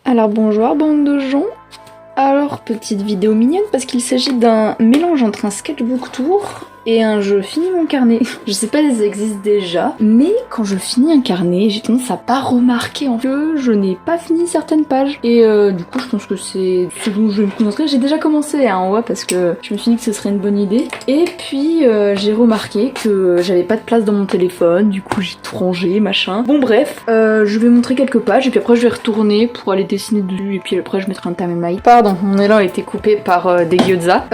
Alors bonjour bande de gens. Alors petite vidéo mignonne parce qu'il s'agit d'un mélange entre un sketchbook tour et un je finis mon carnet. Je sais pas si ça existe déjà, mais quand je finis un carnet, j'ai tendance à pas remarquer que je n'ai pas fini certaines pages. Et du coup je pense que c'est ce dont je vais me concentrer. J'ai déjà commencé en haut parce que je me suis dit que ce serait une bonne idée. Et puis j'ai remarqué que j'avais pas de place dans mon téléphone, du coup j'ai tout rangé, machin. Bon bref, je vais montrer quelques pages et puis après je vais retourner pour aller dessiner dessus et puis après je mettrai un timeline. Pardon, mon élan a été coupé par des gyoza.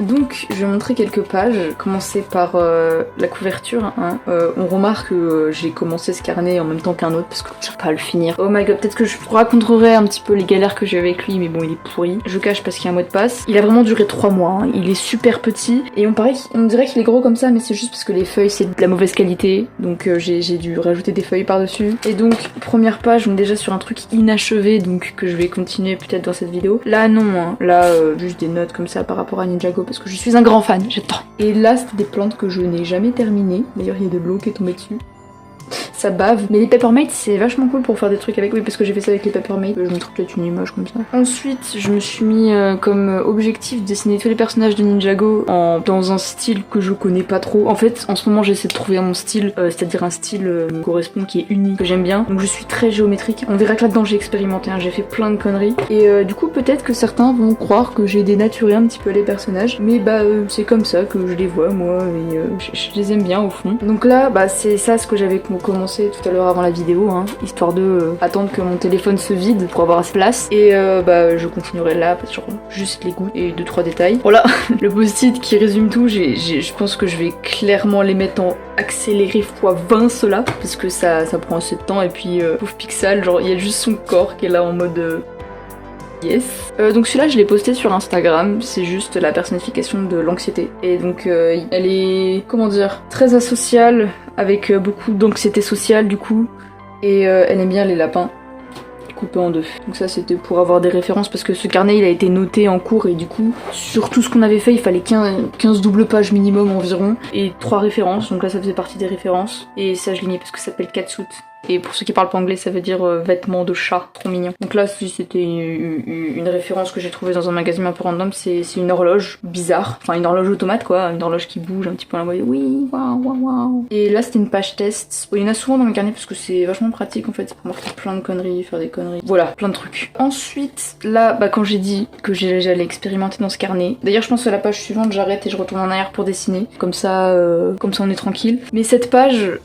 Donc je vais montrer quelques pages. Commencer par la couverture. On remarque que j'ai commencé ce carnet en même temps qu'un autre parce que je vais pas le finir. Oh my god, peut-être que je vous raconterai un petit peu les galères que j'ai avec lui, mais bon, il est pourri. Je cache parce qu'il y a un mot de passe. Il a vraiment duré 3 mois. Il est super petit et on dirait qu'il est gros comme ça, mais c'est juste parce que les feuilles c'est de la mauvaise qualité. Donc j'ai dû rajouter des feuilles par-dessus. Et donc première page, on est déjà sur un truc inachevé, donc que je vais continuer peut-être dans cette vidéo. Là non, là juste des notes comme ça par rapport à Ninjago parce que je suis un grand fan, j'adore. Et là, c'était des plantes que je n'ai jamais terminées. D'ailleurs, il y a de l'eau qui est tombée dessus. Ça bave. Mais les Peppermate, c'est vachement cool pour faire des trucs avec. Oui, parce que j'ai fait ça avec les Peppermate. Je mettrai peut-être une image comme ça. Ensuite, je me suis mis comme objectif de dessiner tous les personnages de Ninjago dans un style que je connais pas trop. En fait, en ce moment, j'essaie de trouver mon style, c'est-à-dire un style qui correspond, qui est unique, que j'aime bien. Donc je suis très géométrique. On verra que là-dedans, j'ai expérimenté, j'ai fait plein de conneries. Et du coup, peut-être que certains vont croire que j'ai dénaturé un petit peu les personnages. Mais c'est comme ça que je les vois, moi. Et je les aime bien, au fond. Donc là, c'est ça ce que j'avais commencé tout à l'heure avant la vidéo, histoire de attendre que mon téléphone se vide pour avoir assez de place. Et je continuerai là, sur juste les gouttes et 2-3 détails. Voilà, le post-it qui résume tout, je pense que je vais clairement les mettre en accéléré x20 cela, parce que ça prend assez de temps. Et puis pauvre Pixel, genre il y a juste son corps qui est là en mode... Yes. Donc celui-là je l'ai posté sur Instagram, c'est juste la personnification de l'anxiété. Et donc elle est, comment dire, très asociale, avec beaucoup d'anxiété sociale du coup. Et elle aime bien les lapins coupés en deux. Donc ça c'était pour avoir des références parce que ce carnet il a été noté en cours et du coup sur tout ce qu'on avait fait il fallait 15 doubles pages minimum environ et 3 références, donc là ça faisait partie des références. Et ça je l'ai mis parce que ça s'appelle catsuit. Et pour ceux qui parlent pas anglais, ça veut dire vêtements de chat, trop mignon. Donc là, si c'était une référence que j'ai trouvée dans un magazine un peu random, c'est une horloge bizarre. Enfin, une horloge automate quoi, une horloge qui bouge un petit peu en mode oui, waouh, waouh, waouh. Et là, c'était une page test. Bon, il y en a souvent dans mes carnets parce que c'est vachement pratique en fait, c'est pour marquer plein de conneries, faire des conneries. Voilà, plein de trucs. Ensuite, là, quand j'ai dit que j'allais expérimenter dans ce carnet, d'ailleurs, je pense que la page suivante, j'arrête et je retourne en arrière pour dessiner. Comme ça on est tranquille. Mais cette page,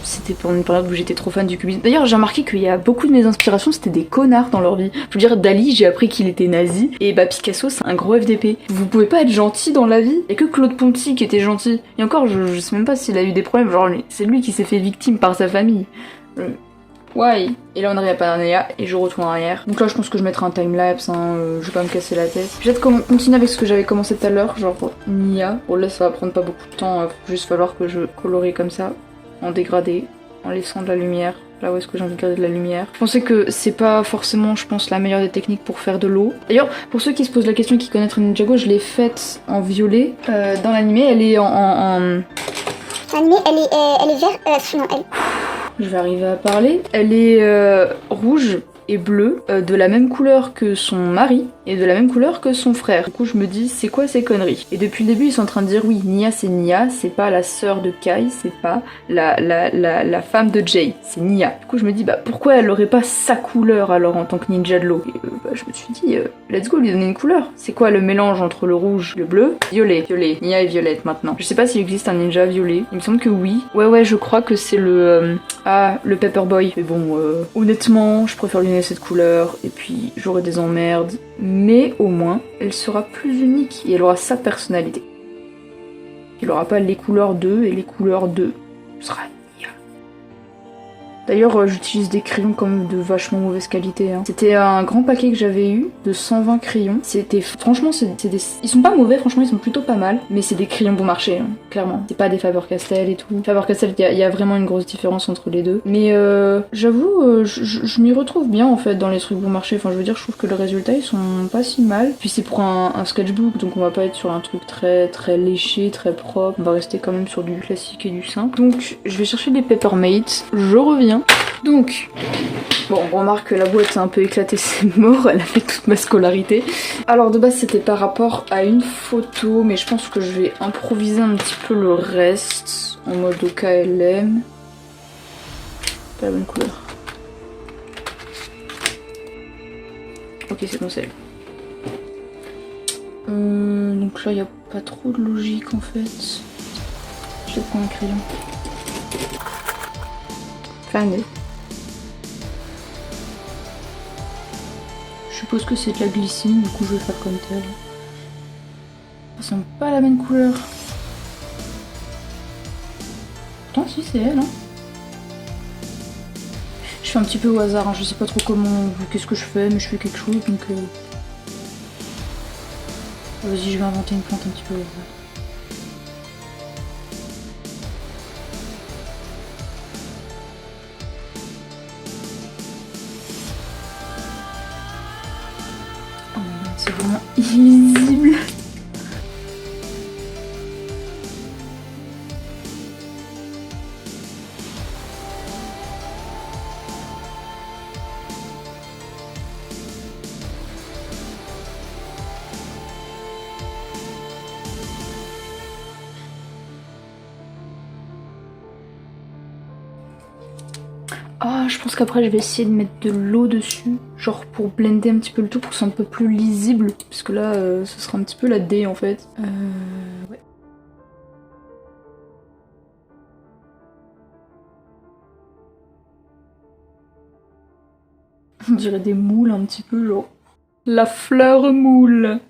c'était pour une période où j'étais trop fan du cubisme. D'ailleurs, j'ai remarqué qu'il y a beaucoup de mes inspirations, c'était des connards dans leur vie. Je veux dire, Dali, j'ai appris qu'il était nazi, et Picasso, c'est un gros FDP. Vous pouvez pas être gentil dans la vie. Il y a que Claude Ponty qui était gentil. Et encore, je sais même pas s'il a eu des problèmes, genre c'est lui qui s'est fait victime par sa famille. Ouais. Et là on arrive à Panania et je retourne en arrière. Donc là je pense que je mettrai un timelapse, je vais pas me casser la tête. Je vais peut-être continuer avec ce que j'avais commencé tout à l'heure, genre Nia. Bon là ça va prendre pas beaucoup de temps, faut juste falloir que je colorie comme ça, en dégradé, en laissant de la lumière. Là où est-ce que j'ai envie de garder de la lumière. Je pensais que c'est pas forcément, je pense, la meilleure des techniques pour faire de l'eau. D'ailleurs, pour ceux qui se posent la question, qui connaissent Ninjago, je l'ai faite en violet. Dans l'animé, elle est L'animé, elle est vert, non, elle... Je vais arriver à parler. Elle est rouge et bleue, de la même couleur que son mari et de la même couleur que son frère. Du coup je me dis c'est quoi ces conneries? Et depuis le début ils sont en train de dire oui, Nia, c'est pas la sœur de Kai, c'est pas la femme de Jay, c'est Nia. Du coup je me dis pourquoi elle aurait pas sa couleur alors en tant que ninja de l'eau? Et je me suis dit let's go lui donner une couleur. C'est quoi le mélange entre le rouge, le bleu? Violet, Nia est violette maintenant. Je sais pas s'il existe un ninja violet, il me semble que oui. Ouais je crois que c'est le Paperboy. Mais bon honnêtement je préfère lui donner cette couleur et puis j'aurai des emmerdes. Mais au moins, elle sera plus unique et elle aura sa personnalité. Elle aura pas les couleurs d'eux et les couleurs d'eux. Ce sera Nia. D'ailleurs, j'utilise des crayons comme de vachement mauvaise qualité. C'était un grand paquet que j'avais eu de 120 crayons. C'était franchement, ils sont pas mauvais, franchement, ils sont plutôt pas mal. Mais c'est des crayons bon marché, clairement. C'est pas des Faber-Castell et tout. Faber-Castell, il y a vraiment une grosse différence entre les deux. Mais j'avoue, je m'y retrouve bien en fait dans les trucs bon marché. Enfin, je veux dire, je trouve que les résultats ils sont pas si mal. Puis c'est pour un sketchbook, donc on va pas être sur un truc très très léché, très propre. On va rester quand même sur du classique et du simple. Donc je vais chercher des Peppermate. Je reviens. Donc, bon, on remarque que la boîte est un peu éclatée, c'est mort, elle a fait toute ma scolarité. Alors de base c'était par rapport à une photo, mais je pense que je vais improviser un petit peu le reste, en mode KLM. Pas la bonne couleur. Ok, c'est bon, c'est elle. Donc là il n'y a pas trop de logique en fait. Je vais prendre un crayon. Fané. Je suppose que c'est de la glycine, du coup je vais faire comme tel. Ça semble pas la même couleur. Pourtant si c'est elle, hein. Je fais un petit peu au hasard, hein. Je sais pas trop comment, qu'est-ce que je fais, mais je fais quelque chose donc... Vas-y, je vais inventer une plante un petit peu au hasard. C'est vraiment illisible. Ah, je pense qu'après je vais essayer de mettre de l'eau dessus, genre pour blender un petit peu le tout, pour que ce soit un peu plus lisible, parce que là ce sera un petit peu la D en fait. Ouais. On dirait des moules un petit peu, genre la fleur moule.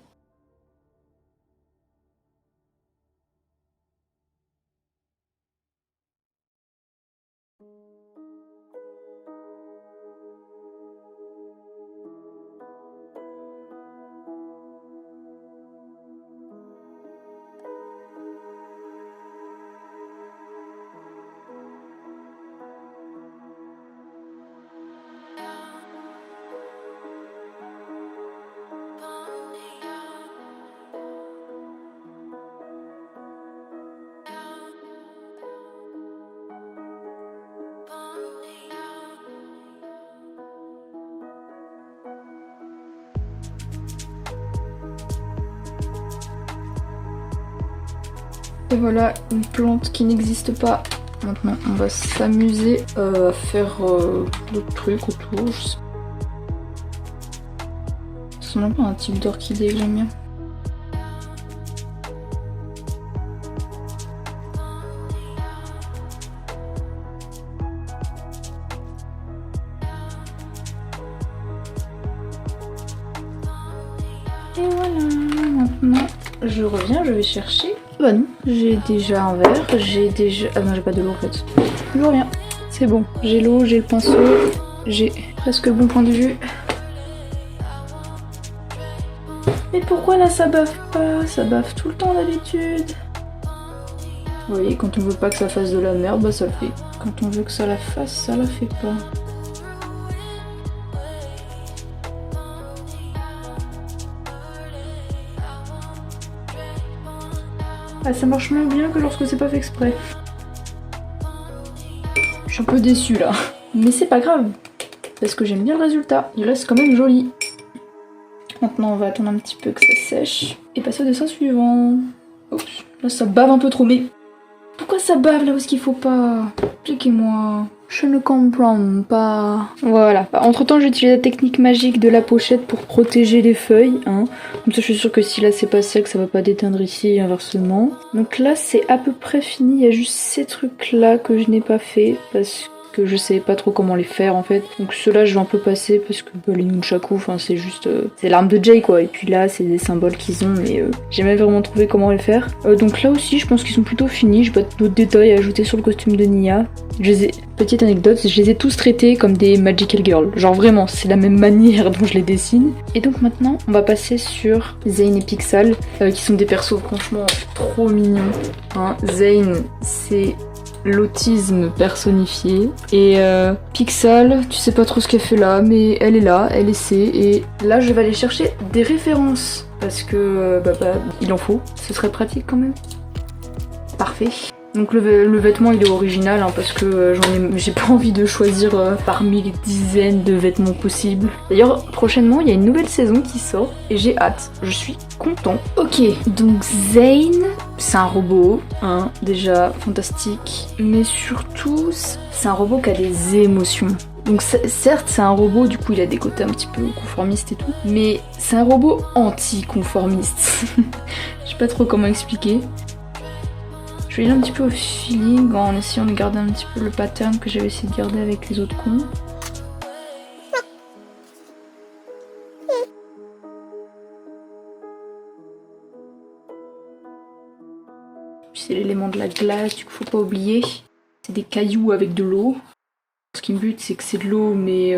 Et voilà une plante qui n'existe pas. Maintenant on va s'amuser à faire d'autres trucs autour. C'est même pas un type d'orchidée que j'aime bien. Et voilà, maintenant je reviens, je vais chercher. Bah non, j'ai déjà un verre, j'ai déjà... Ah non, j'ai pas de l'eau en fait. Toujours rien. C'est bon, j'ai l'eau, j'ai le pinceau, j'ai presque le bon point de vue. Mais pourquoi là ça baffe pas? Ça baffe tout le temps d'habitude. Vous voyez, quand on veut pas que ça fasse de la merde, bah ça le fait. Quand on veut que ça la fasse, ça la fait pas. Ah, ça marche moins bien que lorsque c'est pas fait exprès. Je suis un peu déçue là. Mais c'est pas grave, parce que j'aime bien le résultat. Il reste quand même joli. Maintenant on va attendre un petit peu que ça sèche et passer au dessin suivant. Oups, là ça bave un peu trop, mais pourquoi ça bave là où est-ce qu'il faut pas? Expliquez-moi. Je ne comprends pas. Voilà. Entre temps j'ai utilisé la technique magique de la pochette pour protéger les feuilles. Hein. Comme ça je suis sûre que si là c'est pas sec ça va pas déteindre ici et inversement. Donc là c'est à peu près fini. Il y a juste ces trucs là que je n'ai pas fait parce que je savais pas trop comment les faire en fait. Donc ceux-là je vais un peu passer parce que les nunchaku, enfin c'est juste... c'est l'arme de Jay quoi. Et puis là c'est des symboles qu'ils ont mais j'ai jamais vraiment trouvé comment les faire. Donc là aussi je pense qu'ils sont plutôt finis. J'ai pas d'autres détails à ajouter sur le costume de Nia. Petite anecdote, je les ai tous traités comme des Magical Girls. Genre vraiment, c'est la même manière dont je les dessine. Et donc maintenant, on va passer sur Zane et Pixal, qui sont des persos franchement trop mignons. Hein. Zane, c'est l'autisme personnifié. Et Pixal, tu sais pas trop ce qu'elle fait là, mais elle est là, elle essaie. Et là, je vais aller chercher des références. Parce que, il en faut. Ce serait pratique quand même. Parfait. Donc le vêtement il est original hein, parce que j'ai pas envie de choisir parmi les dizaines de vêtements possibles. D'ailleurs prochainement il y a une nouvelle saison qui sort et j'ai hâte, je suis content. Ok, donc Zane, c'est un robot, hein, déjà fantastique, mais surtout c'est un robot qui a des émotions. Donc certes c'est un robot, du coup il a des côtés un petit peu conformistes et tout, mais c'est un robot anti-conformiste. Je sais pas trop comment expliquer. Je vais aller un petit peu au feeling en essayant de garder un petit peu le pattern que j'avais essayé de garder avec les autres cons. Puis c'est l'élément de la glace, du coup faut pas oublier. C'est des cailloux avec de l'eau. Ce qui me bute c'est que c'est de l'eau mais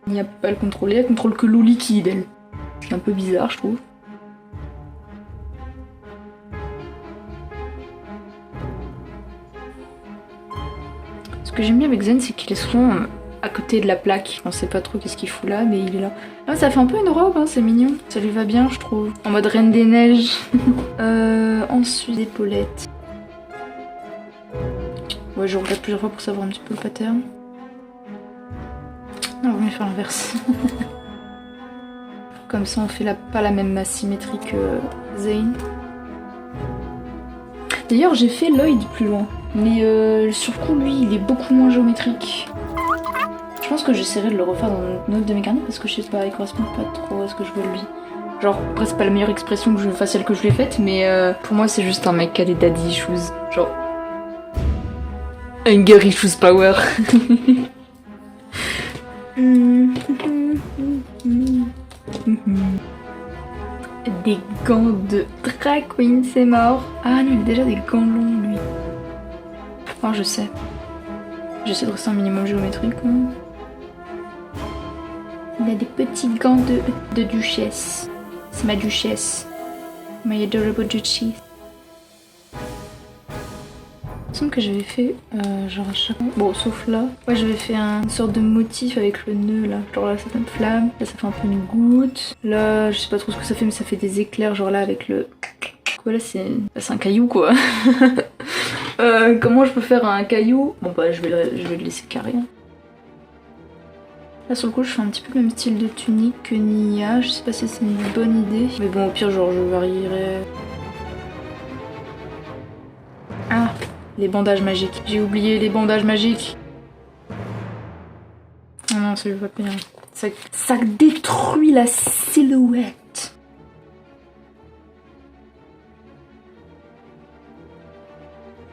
il n'y a pas à le contrôler, elle contrôle que l'eau liquide elle. C'est un peu bizarre je trouve. Ce que j'aime bien avec Zen, c'est qu'il est souvent à côté de la plaque. On sait pas trop qu'est-ce qu'il fout là, mais il est là. Ah, ça fait un peu une robe, hein, c'est mignon. Ça lui va bien, je trouve. En mode Reine des Neiges. Ensuite, des épaulettes. Ouais, je regarde plusieurs fois pour savoir un petit peu le pattern. Non, on va mieux faire l'inverse. Comme ça, on fait pas la même masse symétrique que Zane. D'ailleurs, j'ai fait Lloyd plus loin. Mais sur le coup, lui, il est beaucoup moins géométrique. Je pense que j'essaierai de le refaire dans une autre de mes carnets parce que je sais pas, il correspond pas trop à ce que je veux de lui. Genre, après, c'est pas la meilleure expression faciale que je lui ai faite, mais pour moi, c'est juste un mec qui a des daddy issues. Genre. Anger issues power. Des gants de drag queen, c'est mort. Ah non, il a déjà des gants longs, lui. Oh, je sais. J'essaie de rester un minimum géométrique. Hein. Il a des petits gants de duchesse. C'est ma duchesse. My adorable duchess. Il me semble que j'avais fait genre à chaque... Bon, sauf là. Ouais, j'avais fait une sorte de motif avec le nœud là. Genre là, ça fait une flamme. Là, ça fait un peu une goutte. Là, je sais pas trop ce que ça fait, mais ça fait des éclairs. Genre là, avec le... Quoi, là, c'est un caillou, quoi. Comment je peux faire un caillou? Bon, bah, je vais le laisser carré. Hein. Là, sur le coup, je fais un petit peu le même style de tunique que Nia. Je sais pas si c'est une bonne idée. Mais bon, au pire, genre, je varierai. Ah! Les bandages magiques. J'ai oublié les bandages magiques. Oh non, ça lui va bien. Ça détruit la silhouette.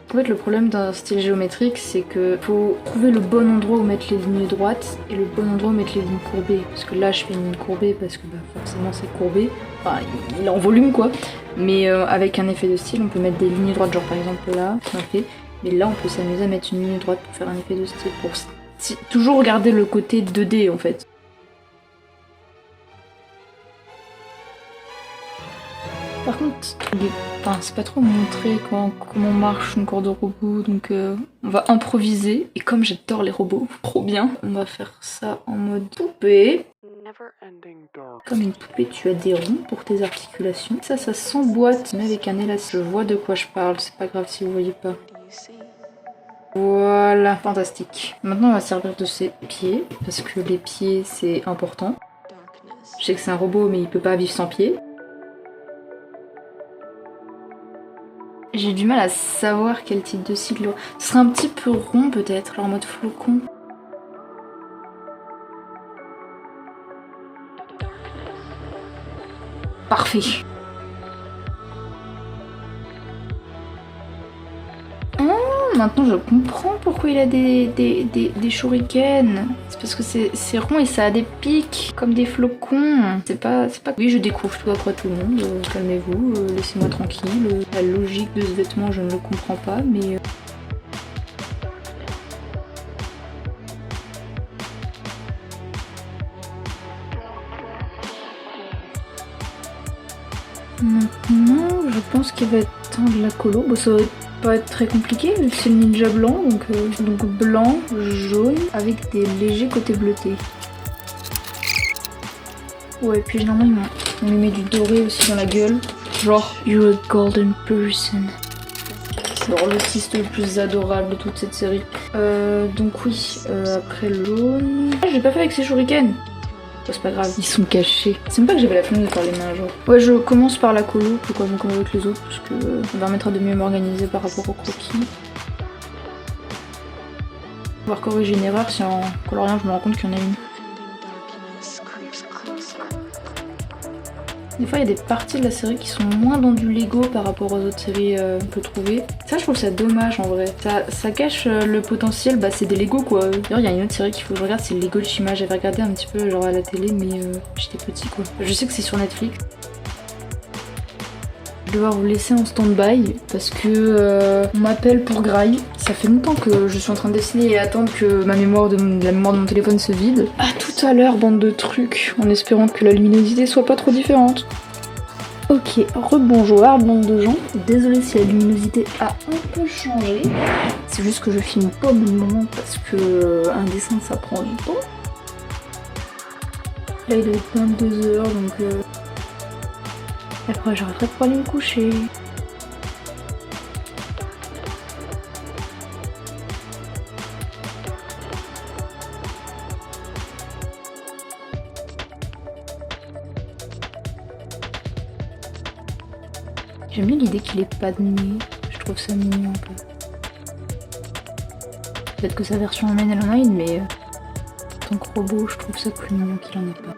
En fait, le problème d'un style géométrique, c'est que faut trouver le bon endroit où mettre les lignes droites et le bon endroit où mettre les lignes courbées. Parce que là, je fais une ligne courbée parce que bah, forcément c'est courbé. Enfin, il est en volume quoi. Mais avec un effet de style, on peut mettre des lignes droites, genre par exemple là, on fait. Mais là, on peut s'amuser à mettre une ligne droite pour faire un effet de style. Pour toujours regarder le côté 2D en fait. Par contre, c'est pas trop montré comment marche une corps de robot, donc on va improviser. Et comme j'adore les robots, trop bien, on va faire ça en mode poupée. Comme une poupée, tu as des ronds pour tes articulations. Ça s'emboîte, mais avec un élastique. Je vois de quoi je parle, c'est pas grave si vous voyez pas. Voilà, fantastique. Maintenant, on va servir de ses pieds, parce que les pieds, c'est important. Je sais que c'est un robot, mais il peut pas vivre sans pieds. J'ai du mal à savoir quel type de cycle. Ce serait un petit peu rond peut-être, alors en mode flocon. Parfait. Maintenant je comprends pourquoi il a des shurikens. C'est parce que c'est rond et ça a des pics, comme des flocons. C'est pas... Oui, je découvre tout après tout le monde. Calmez-vous, laissez-moi tranquille. La logique de ce vêtement, je ne le comprends pas, mais... Maintenant, je pense qu'il va être temps de la colo. Bon, ça va pas être très compliqué, vu que c'est le ninja blanc, donc blanc, jaune, avec des légers côtés bleutés. Ouais, puis généralement, on lui met du doré aussi dans la gueule. Genre, you're a golden person. genre l'autiste le plus adorable de toute cette série. Donc oui, après le jaune... Ah, j'ai pas fait avec ces shurikens. Oh, c'est pas grave, ils sont cachés. C'est même pas que j'avais la flemme de faire les mains genre. Ouais, je commence par la colo, plutôt comme avec les autres, parce que ça me permettra de mieux m'organiser par rapport au croquis. Pouvoir corriger une erreur si en coloriant je me rends compte qu'il y en a une. Des fois, il y a des parties de la série qui sont moins dans du Lego par rapport aux autres séries qu'on peut trouver. Ça, je trouve ça dommage en vrai. Ça cache le potentiel, bah c'est des Lego quoi. D'ailleurs, il y a une autre série qu'il faut que je regarde, c'est Lego de Shima. J'avais regardé un petit peu genre à la télé, mais j'étais petit quoi. Je sais que c'est sur Netflix. Je vais devoir vous laisser en stand-by parce que on m'appelle pour graille. Ça fait longtemps que je suis en train de dessiner et attendre que la mémoire de mon téléphone se vide. À tout à l'heure, bande de trucs, en espérant que la luminosité soit pas trop différente. Ok, rebonjour, bande de gens. Désolée si la luminosité a un peu changé. C'est juste que je filme pas au même moment parce que un dessin ça prend du temps. Là il est 22 h donc après j'arrêterai pour aller me coucher. J'aime bien l'idée qu'il ait pas de nez, je trouve ça mignon un peu. Peut-être que sa version humaine elle en a une, mais en tant que robot je trouve ça plus mignon qu'il en ait pas.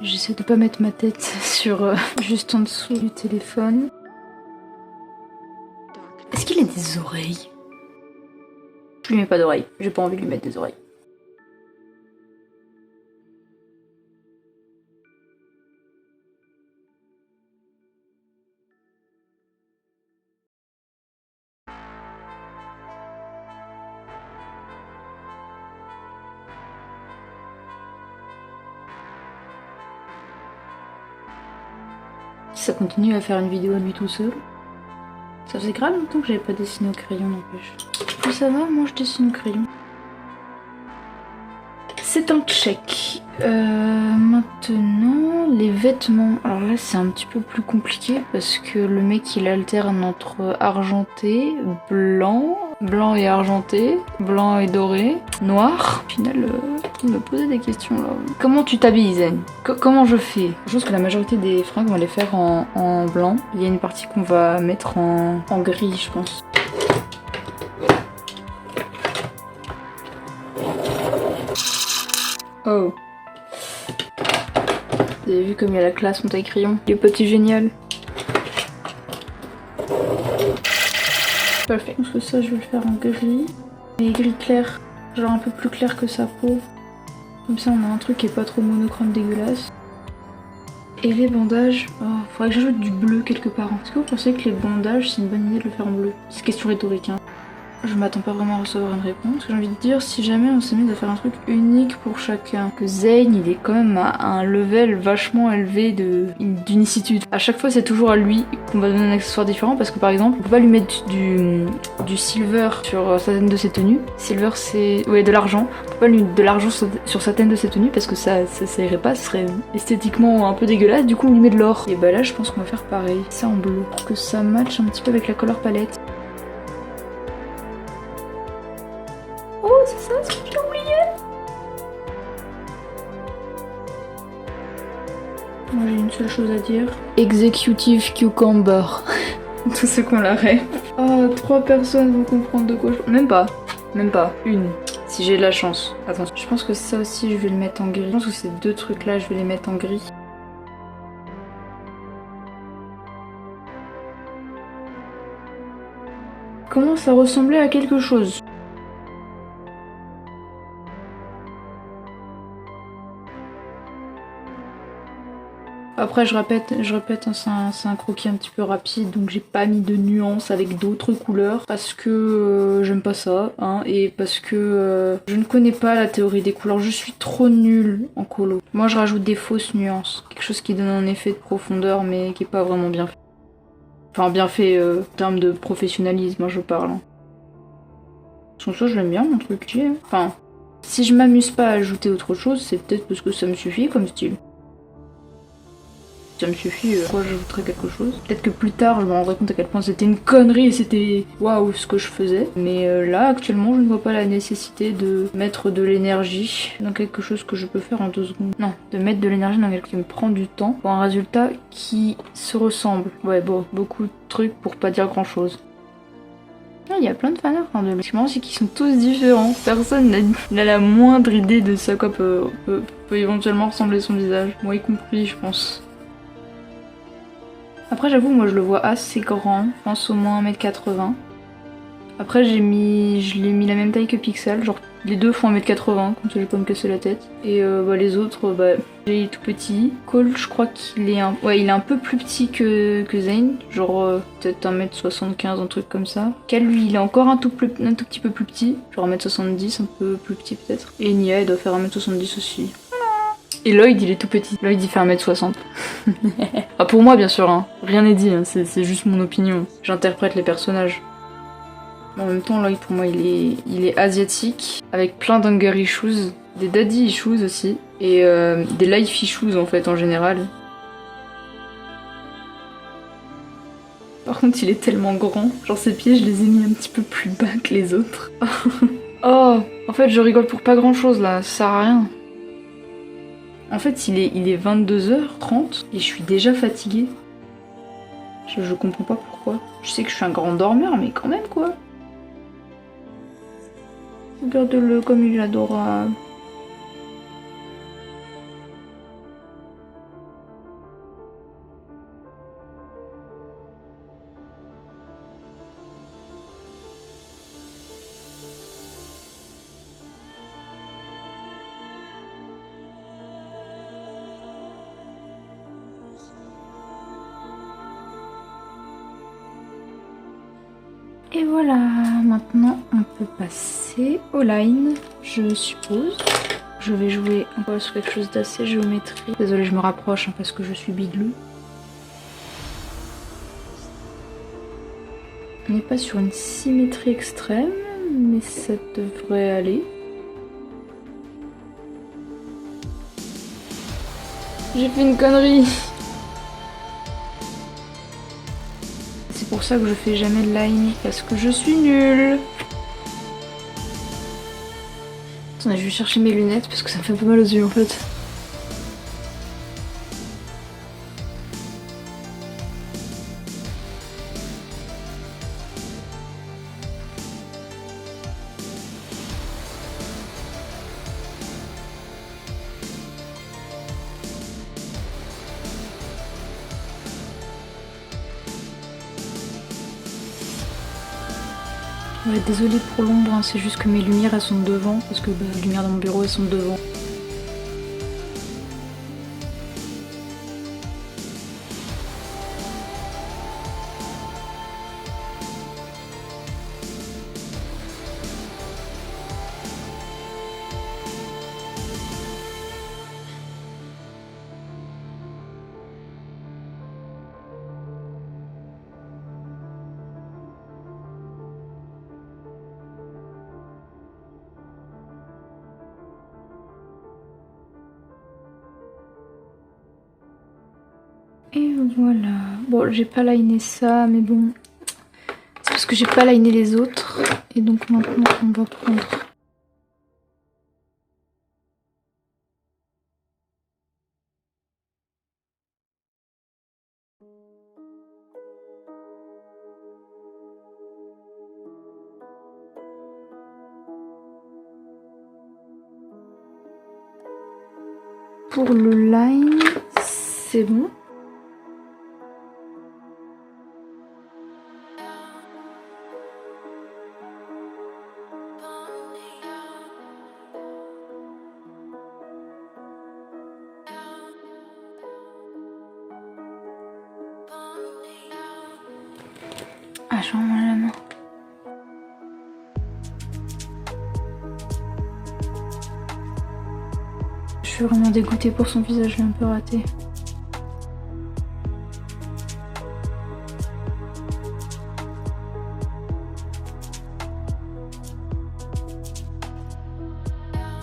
J'essaie de pas mettre ma tête sur juste en dessous du téléphone. Est-ce qu'il a des oreilles? Je lui mets pas d'oreilles, j'ai pas envie de lui mettre des oreilles. Ça continue à faire une vidéo à lui tout seul. Ça faisait grave longtemps que j'avais pas dessiné au crayon n'empêche. Plus ça va, moi je dessine au crayon. C'est un check. Maintenant, les vêtements. Alors là c'est un petit peu plus compliqué parce que le mec il alterne entre argenté, blanc et argenté, blanc et doré, noir. Au final, il me posait des questions là. Comment tu t'habilles Zen? Comment je fais? Je pense que la majorité des fringues on va les faire en blanc. Il y a une partie qu'on va mettre en gris je pense. Oh. Vous avez vu comme il y a la classe en taille crayon? Il est petit génial. Parfait. Je pense que ça je vais le faire en gris. Mais gris clair. Genre un peu plus clair que sa peau. Comme ça on a un truc qui est pas trop monochrome dégueulasse. Et les bandages, oh, faudrait que j'ajoute du bleu quelque part. Est-ce que vous pensez que les bandages c'est une bonne idée de le faire en bleu? C'est question rhétorique hein. Je m'attends pas vraiment à recevoir une réponse. J'ai envie de dire, si jamais on s'est mis à faire un truc unique pour chacun. Que Zane, il est quand même à un level vachement élevé d'unicitude. À chaque fois, c'est toujours à lui qu'on va donner un accessoire différent parce que par exemple, on peut pas lui mettre du silver sur certaines de ses tenues. Silver, c'est... ouais, de l'argent. On peut pas lui mettre de l'argent sur certaines de ses tenues parce que ça irait pas, ce serait esthétiquement un peu dégueulasse. Du coup, on lui met de l'or. Et bah là, je pense qu'on va faire pareil. C'est en bleu. Pour que ça matche un petit peu avec la color palette. Oh, c'est ça, ce que j'ai oublié. Moi j'ai une seule chose à dire. Executive Cucumber. Tous ceux qu'on la rêve. Oh, 3 personnes vont comprendre de quoi je... Même pas. Une. Si j'ai de la chance. Attends, je pense que ça aussi je vais le mettre en gris. Je pense que ces 2 trucs là je vais les mettre en gris. Commence à ressembler à quelque chose. Après je répète, c'est un croquis un petit peu rapide, donc j'ai pas mis de nuances avec d'autres couleurs parce que j'aime pas ça, hein, et parce que je ne connais pas la théorie des couleurs, je suis trop nulle en colo. Moi je rajoute des fausses nuances, quelque chose qui donne un effet de profondeur mais qui est pas vraiment bien fait. Enfin bien fait en termes de professionnalisme, hein, je parle. Hein. Sans ça je l'aime bien mon truc, enfin, si je m'amuse pas à ajouter autre chose, c'est peut-être parce que ça me suffit comme style. Ça me suffit, pourquoi j'ajouterais quelque chose? Peut-être que plus tard je me rendrai compte à quel point c'était une connerie et c'était waouh ce que je faisais. Mais là actuellement je ne vois pas la nécessité de mettre de l'énergie dans quelque chose que je peux faire en 2 secondes. Non, de mettre de l'énergie dans quelque chose qui me prend du temps pour un résultat qui se ressemble. Ouais bon, beaucoup de trucs pour pas dire grand chose. Il y a plein de fanarts hein, de lui. Ce qui est marrant c'est qu'ils sont tous différents. Personne n'a la moindre idée de ce à quoi peut éventuellement ressembler son visage. Moi y compris je pense. Après j'avoue moi je le vois assez grand, je pense au moins 1m80. Après je l'ai mis la même taille que Pixel, genre les deux font 1m80, comme ça j'ai pas me casser la tête. Et les autres, il est tout petit. Cole je crois qu'il est il est un peu plus petit que Zane, genre peut-être 1m75, un truc comme ça. Cal lui il est encore un tout petit peu plus petit, genre 1m70, un peu plus petit peut-être. Et Nia elle doit faire 1m70 aussi. Et Lloyd il est tout petit. Lloyd il fait 1m60. Ah, pour moi bien sûr, hein. Rien n'est dit, hein. C'est juste mon opinion. J'interprète les personnages. En même temps Lloyd pour moi il est asiatique, avec plein d'anger issues, des daddy issues aussi, et des life issues en fait en général. Par contre il est tellement grand, genre ses pieds je les ai mis un petit peu plus bas que les autres. Oh, en fait je rigole pour pas grand chose là, ça sert à rien. En fait, il est 22h30 et je suis déjà fatiguée. Je comprends pas pourquoi. Je sais que je suis un grand dormeur, mais quand même quoi. Regarde-le comme il est adorable. Et voilà, maintenant on peut passer au line, je suppose. Je vais jouer encore sur quelque chose d'assez géométrique. Désolée, je me rapproche parce que je suis biglou. On n'est pas sur une symétrie extrême, mais ça devrait aller. J'ai fait une connerie. C'est pour ça que je fais jamais de line, parce que je suis nulle. Attendez, je vais chercher mes lunettes parce que ça me fait un peu mal aux yeux en fait. Ouais, désolée pour l'ombre, hein, c'est juste que mes lumières elles sont devant, parce que les lumières dans mon bureau elles sont devant. Et voilà. Bon, j'ai pas liné ça, mais bon. C'est parce que j'ai pas liné les autres. Et donc maintenant, on va prendre... Pour le line, c'est bon. Ah, j'en mange la main. Je suis vraiment dégoûtée pour son visage, je l'ai un peu raté.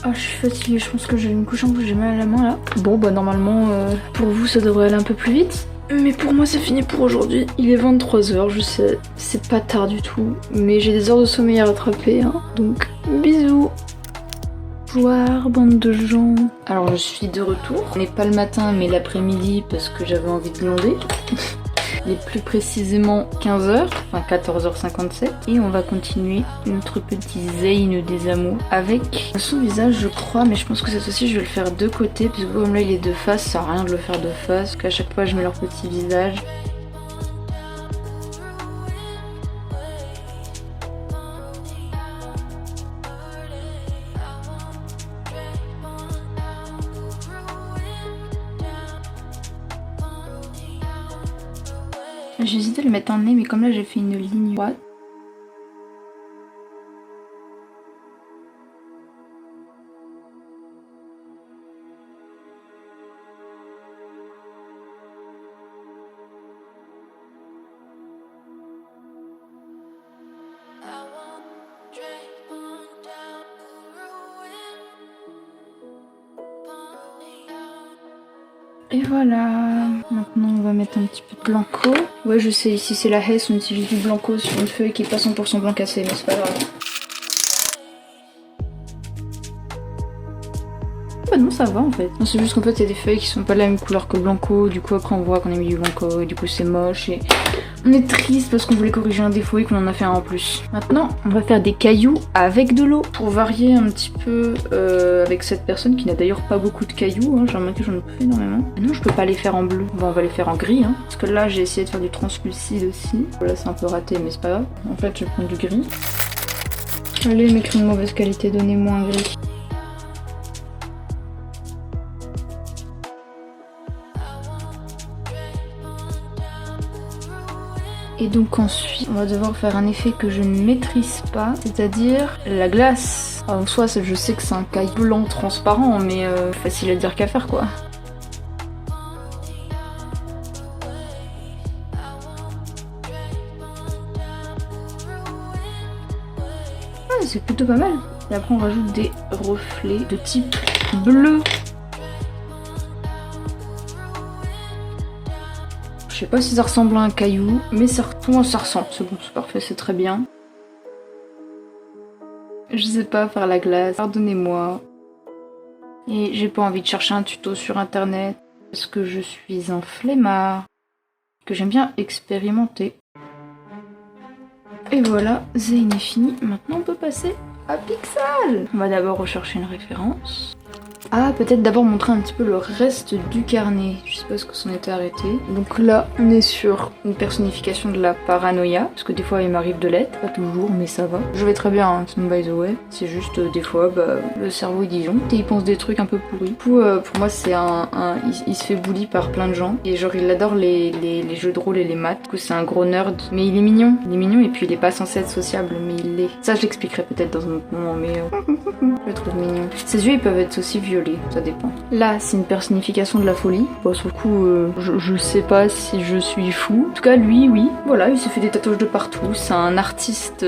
Ah, je suis fatiguée, je pense que je vais me coucher un peu, j'ai mal à la main là. Bon bah normalement pour vous ça devrait aller un peu plus vite. Mais pour moi c'est fini pour aujourd'hui. Il est 23h, je sais, c'est pas tard du tout. Mais j'ai des heures de sommeil à rattraper, hein. Donc bisous. Bonjour, bande de gens. Alors je suis de retour. On n'est pas le matin mais l'après-midi parce que j'avais envie de glander. Il est plus précisément 15h, enfin 14h57, et on va continuer notre petit Zayn des amours avec son visage je crois, mais je pense que cette fois-ci je vais le faire de côté, parce que comme là il est de face, ça sert à rien de le faire de face, parce qu'à chaque fois je mets leur petit visage. J'ai hésité à le mettre un nez, mais comme là j'ai fait une ligne droite. Et voilà, maintenant on va mettre un petit peu de blanco. Ouais je sais, ici c'est la Hesse, on utilise du blanco sur une feuille qui est pas 100% blanc cassé, mais c'est pas grave. Bah non ça va en fait. Non c'est juste qu'en fait il y a des feuilles qui sont pas de la même couleur que le blanco, du coup après on voit qu'on a mis du blanco et du coup c'est moche et on est triste parce qu'on voulait corriger un défaut et qu'on en a fait un en plus. Maintenant on va faire des cailloux avec de l'eau pour varier un petit peu avec cette personne qui n'a d'ailleurs pas beaucoup de cailloux, hein. J'ai remarqué que j'en ai pas fait énormément. Ah non je peux pas les faire en bleu, bon on va les faire en gris hein. Parce que là j'ai essayé de faire du translucide aussi. Là c'est un peu raté mais c'est pas grave. En fait je vais prendre du gris. Allez mes crayons de mauvaise qualité, donnez-moi un gris. Et donc ensuite, on va devoir faire un effet que je ne maîtrise pas, c'est-à-dire la glace. Alors, en soi, je sais que c'est un caillou blanc transparent, mais facile à dire qu'à faire quoi. Ah, c'est plutôt pas mal. Et après, on rajoute des reflets de type bleu. Je sais pas si ça ressemble à un caillou, mais pour moi ça ressemble, c'est bon, c'est parfait, c'est très bien. Je sais pas faire la glace, pardonnez-moi. Et j'ai pas envie de chercher un tuto sur internet, parce que je suis un flemmard, que j'aime bien expérimenter. Et voilà, Zayn est fini, maintenant on peut passer à Pixel. On va d'abord rechercher une référence. Ah, peut-être d'abord montrer un petit peu le reste du carnet. Je sais pas ce que c'en était arrêté. Donc là, on est sur une personnification de la paranoïa. Parce que des fois, il m'arrive de l'être. Pas toujours, mais ça va. Je vais très bien, hein, by the way. C'est juste, des fois, le cerveau, il disjoncte et il pense des trucs un peu pourris. Du coup, pour moi, c'est il se fait bully par plein de gens. Et genre, il adore les jeux de rôle et les maths. Du coup, c'est un gros nerd. Mais il est mignon. Il est mignon et puis il est pas censé être sociable, mais il l'est. Ça, je l'expliquerai peut-être dans un autre moment, mais je le trouve mignon. Ses yeux, ils peuvent être aussi violets. Ça dépend. Là, c'est une personnification de la folie. Bon, sur le coup, je sais pas si je suis fou. En tout cas, lui, oui. Voilà, il s'est fait des tatouages de partout. C'est un artiste.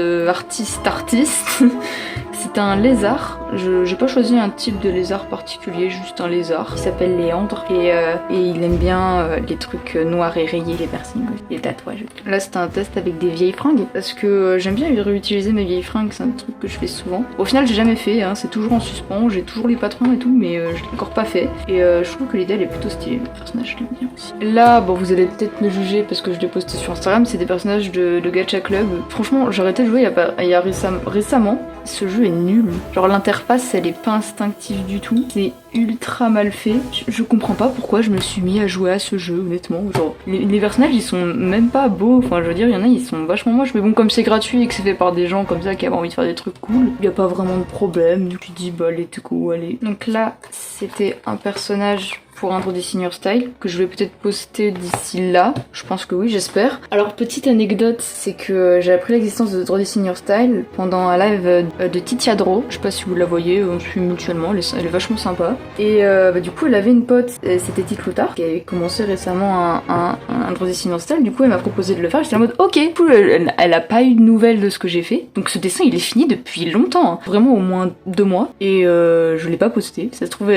C'est un lézard. J'ai pas choisi un type de lézard particulier, juste un lézard. Il s'appelle Léandre. Et il aime bien les trucs noirs et rayés, les piercings, les tatouages. Là, c'était un test avec des vieilles fringues. Parce que j'aime bien réutiliser mes vieilles fringues. C'est un truc que je fais souvent. Au final, j'ai jamais fait. Hein, c'est toujours en suspens. J'ai toujours les patrons et tout. Mais je l'ai encore pas fait. Et je trouve que l'idée elle est plutôt stylée. Le personnage je l'aime bien aussi. Là, bon vous allez peut-être me juger parce que je l'ai posté sur Instagram, c'est des personnages de Gacha Club. Franchement, j'ai arrêté de jouer il y a récemment. Ce jeu est nul. Genre l'interface elle est pas instinctive du tout. C'est ultra mal fait. Je comprends pas pourquoi je me suis mis à jouer à ce jeu, honnêtement. Genre les personnages ils sont même pas beaux. Enfin je veux dire, il y en a ils sont vachement moches. Mais bon, comme c'est gratuit et que c'est fait par des gens comme ça qui avaient envie de faire des trucs cool, il y a pas vraiment de problème. Donc tu dis bah let's go, allez. Donc là c'était un personnage pour un Drody Senior Style que je vais peut-être poster d'ici là. Je pense que oui, j'espère. Alors petite anecdote, c'est que j'ai appris l'existence de Drody Senior Style pendant un live de Titiadro. Je sais pas si vous la voyez, on suit mutuellement, elle est vachement sympa. Et du coup elle avait une pote, c'était Tite Loutard, qui avait commencé récemment un Drody Senior Style. Du coup elle m'a proposé de le faire, j'étais en mode ok. Du coup elle a pas eu de nouvelles de ce que j'ai fait. Donc ce dessin il est fini depuis longtemps, hein. Vraiment au moins 2 mois. Et je l'ai pas posté. Ça se trouve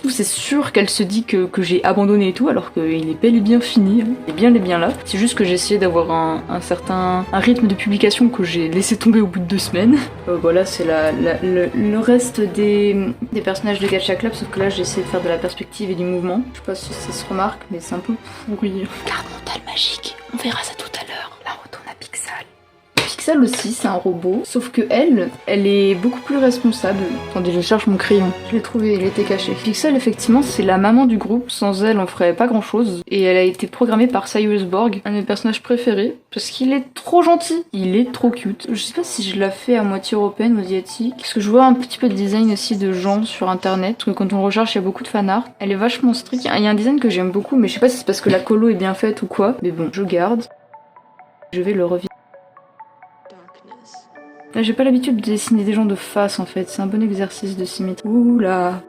c'est sûr qu'elle se dit que j'ai abandonné et tout, alors qu'il est bel et bien fini, hein. Il est bien là. C'est juste que j'ai essayé d'avoir un rythme de publication que j'ai laissé tomber au bout de 2 semaines. Voilà, c'est le reste des personnages de Gacha Club, sauf que là j'ai essayé de faire de la perspective et du mouvement. Je sais pas si ça se remarque, mais c'est un peu pourri. Garde mentale magique, on verra ça tout à l'heure. Là on retourne à Pixel. Pixel aussi, c'est un robot, sauf que elle est beaucoup plus responsable. Attendez, je cherche mon crayon. Je l'ai trouvé, il était caché. Pixel, effectivement, c'est la maman du groupe. Sans elle, on ferait pas grand-chose. Et elle a été programmée par Cyrus Borg, un de mes personnages préférés, parce qu'il est trop gentil. Il est trop cute. Je sais pas si je la fais à moitié européenne ou asiatique, parce que je vois un petit peu de design aussi de gens sur internet, parce que quand on recherche, il y a beaucoup de fanart. Elle est vachement stricte. Il y a un design que j'aime beaucoup, mais je sais pas si c'est parce que la colo est bien faite ou quoi. Mais bon, je garde. Je vais le revirer. Là, j'ai pas l'habitude de dessiner des gens de face en fait, c'est un bon exercice de symétrie. Ouh là.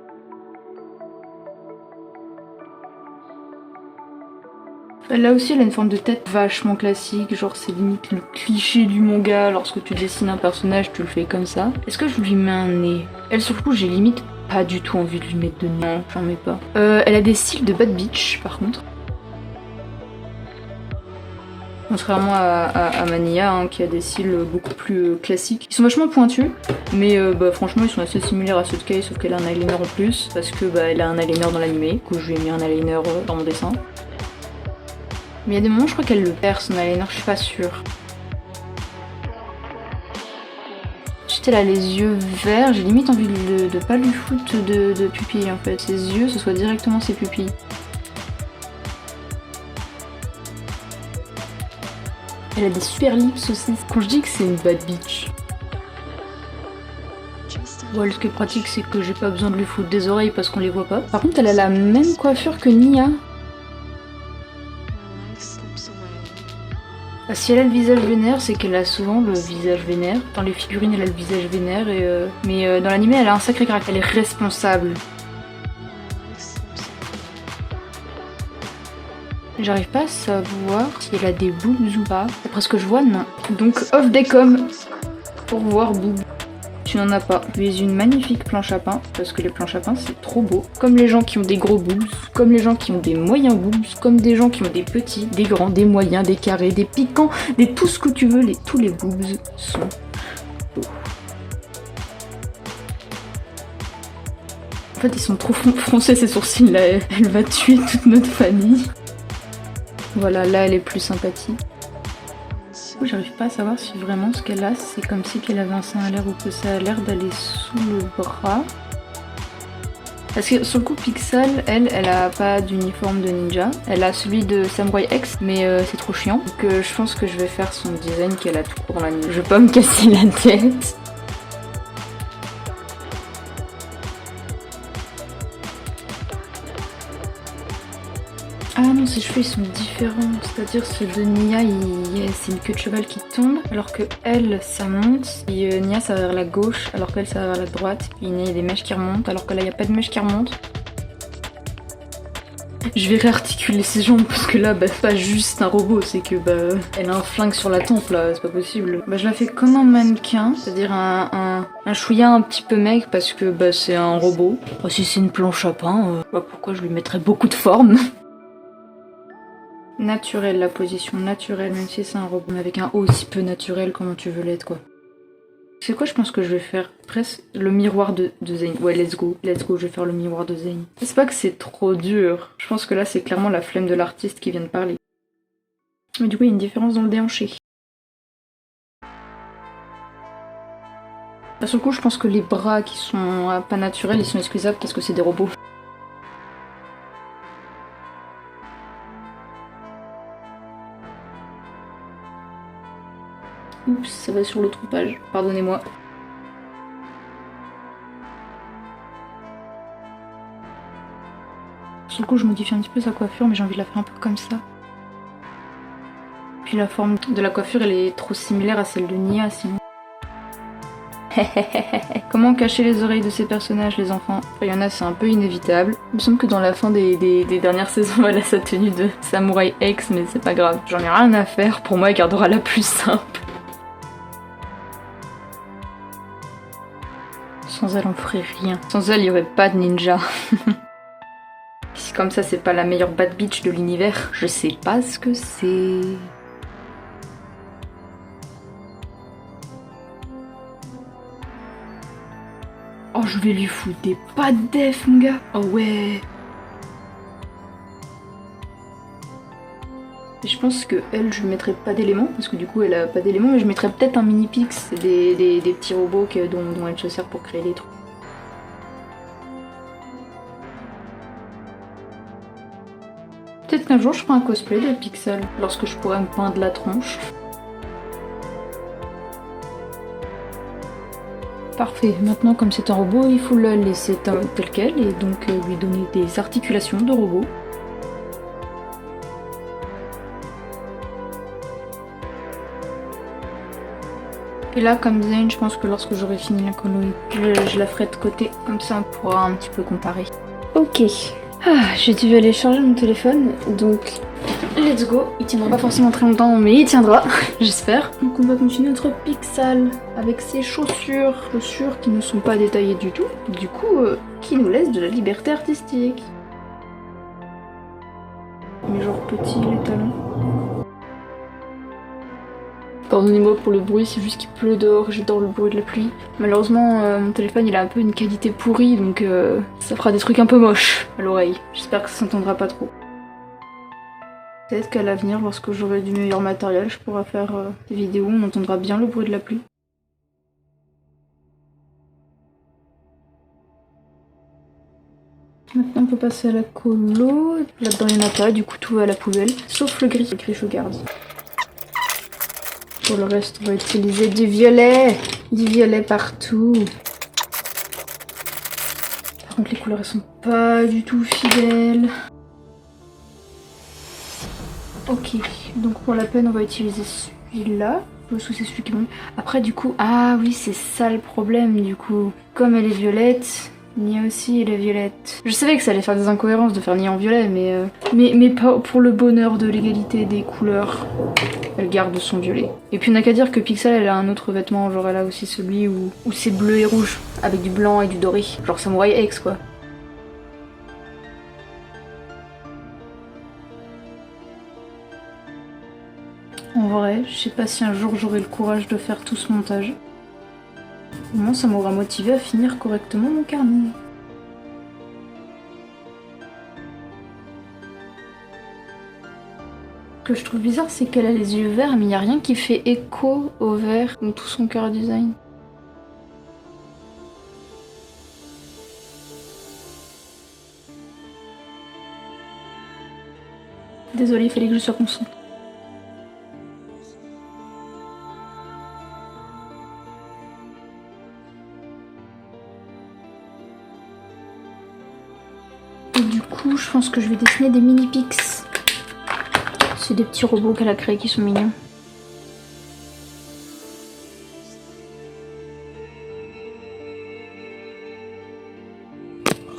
Là aussi, elle a une forme de tête vachement classique, genre c'est limite le cliché du manga, lorsque tu dessines un personnage, tu le fais comme ça. Est-ce que je lui mets un nez? Elle, sur le coup, j'ai limite pas du tout envie de lui mettre de nez, non, j'en mets pas. Elle a des cils de Bad Bitch, par contre. Contrairement à Mania, hein, qui a des cils beaucoup plus classiques. Ils sont vachement pointus, mais franchement ils sont assez similaires à ceux de Kei, sauf qu'elle a un eyeliner en plus, parce que elle a un eyeliner dans l'animé, du coup je lui ai mis un eyeliner dans mon dessin. Mais il y a des moments je crois qu'elle le perd son eyeliner, je suis pas sûre. J'étais là les yeux verts, j'ai limite envie de pas lui foutre de pupilles en fait. Ses yeux, ce soit directement ses pupilles. Elle a des super lips aussi. Quand je dis que c'est une bad bitch. Ouais, ce qui est pratique, c'est que j'ai pas besoin de lui foutre des oreilles parce qu'on les voit pas. Par contre, elle a la même coiffure que Nia. Si elle a le visage vénère, c'est qu'elle a souvent le visage vénère. Dans les figurines, elle a le visage vénère, mais dans l'anime, elle a un sacré caractère. Elle est responsable. J'arrive pas à savoir si elle a des boobs ou pas. D'après ce que je vois, non. Donc off décom pour voir boobs. Tu n'en as pas. Tu es une magnifique planche à pain, parce que les planches à pain c'est trop beau. Comme les gens qui ont des gros boobs, comme les gens qui ont des moyens boobs, comme des gens qui ont des petits, des grands, des moyens, des carrés, des piquants, des tout ce que tu veux, tous les boobs sont beaux. En fait ils sont trop froncés ces sourcils là, elle va tuer toute notre famille. Voilà, là elle est plus sympathique. J'arrive pas à savoir si vraiment ce qu'elle a, c'est comme si qu'elle avait un sein à l'air ou que ça a l'air d'aller sous le bras. Parce que sur le coup, Pixel, elle a pas d'uniforme de ninja. Elle a celui de Samurai X, mais c'est trop chiant. Donc je pense que je vais faire son design qu'elle a tout court dans la nuit. Je vais pas me casser la tête. Ah non, ses cheveux ils sont différents, c'est-à-dire ceux de Nia, c'est une queue de cheval qui tombe, alors que elle, ça monte, et Nia ça va vers la gauche, alors qu'elle ça va vers la droite, puis Nia il y a des mèches qui remontent, alors que là il n'y a pas de mèches qui remontent. Je vais réarticuler ses jambes, parce que là, c'est pas juste un robot, c'est que elle a un flingue sur la tempe là, c'est pas possible. Je la fais comme un mannequin, c'est-à-dire un chouïa un petit peu mec, parce que c'est un robot. Si c'est une planche à pain, pourquoi je lui mettrais beaucoup de forme? Naturel, la position naturelle, même si c'est un robot, mais avec un haut aussi peu naturel, comment tu veux l'être quoi. C'est quoi, je pense que je vais faire presque le miroir de Zane. Ouais, let's go, je vais faire le miroir de Zane. C'est pas que c'est trop dur, je pense que là c'est clairement la flemme de l'artiste qui vient de parler. Mais du coup il y a une différence dans le déhanché. Là, sur le coup je pense que les bras qui sont pas naturels, ils sont excusables parce que c'est des robots. Oups, ça va sur l'autre page, pardonnez-moi. Sur le coup, je modifie un petit peu sa coiffure, mais j'ai envie de la faire un peu comme ça. Puis la forme de la coiffure, elle est trop similaire à celle de Nia, sinon. Comment cacher les oreilles de ces personnages, les enfants? Il y en a, c'est un peu inévitable. Il me semble que dans la fin des dernières saisons, elle a sa tenue de samouraï ex, mais c'est pas grave. J'en ai rien à faire, pour moi, elle gardera la plus simple. Sans elle, on ferait rien. Sans elle, il y aurait pas de ninja. Si comme ça, c'est pas la meilleure bad bitch de l'univers, je sais pas ce que c'est. Oh, je vais lui foutre des pas de def, mon gars. Oh ouais. Et je pense que elle, je lui mettrais pas d'éléments, parce que du coup, elle a pas d'éléments, mais je mettrais peut-être un mini-pix, des petits robots dont elle se sert pour créer des trucs. Peut-être qu'un jour, je ferai un cosplay de Pixel, lorsque je pourrai me peindre la tronche. Parfait, maintenant comme c'est un robot, il faut le laisser tel quel et donc lui donner des articulations de robot. Et là, comme design, je pense que lorsque j'aurai fini la colonie, je la ferai de côté, comme ça on pourra un petit peu comparer. Ok, j'ai dû aller charger mon téléphone, donc let's go. Il tiendra pas forcément très longtemps, mais il tiendra, j'espère. Donc on va continuer notre Pixel avec ses chaussures qui ne sont pas détaillées du tout, du coup qui nous laisse de la liberté artistique. Mais genre petits les talons. Pardonnez-moi pour le bruit, c'est juste qu'il pleut dehors, j'adore le bruit de la pluie. Malheureusement, mon téléphone il a un peu une qualité pourrie, donc ça fera des trucs un peu moches à l'oreille. J'espère que ça s'entendra pas trop. Peut-être qu'à l'avenir, lorsque j'aurai du meilleur matériel, je pourrai faire des vidéos où on entendra bien le bruit de la pluie. Maintenant on peut passer à la colo. Là-dedans il n'y en a pas, du coup tout va à la poubelle. Sauf le gris je garde. Pour le reste, on va utiliser du violet. Du violet partout. Par contre, les couleurs, elles sont pas du tout fidèles. Ok, donc pour la peine, on va utiliser celui-là. Parce que c'est celui qui est bon. Après, du coup, ah oui, c'est ça le problème, du coup. Comme elle est violette, Nia aussi, elle est violette. Je savais que ça allait faire des incohérences de faire Nia en violet, mais pas pour le bonheur de l'égalité des couleurs. Elle garde son violet. Et puis on n'a qu'à dire que Pixel elle a un autre vêtement, genre elle a aussi celui où c'est bleu et rouge, avec du blanc et du doré. Genre Samurai X quoi. En vrai, je sais pas si un jour j'aurai le courage de faire tout ce montage. Au moins ça m'aura motivé à finir correctement mon carnet. Ce que je trouve bizarre, c'est qu'elle a les yeux verts, mais il n'y a rien qui fait écho au vert dans tout son cœur design. Désolée, il fallait que je sois concentrée. Et du coup, je pense que je vais dessiner des mini-pix. C'est des petits robots qu'elle a créés qui sont mignons.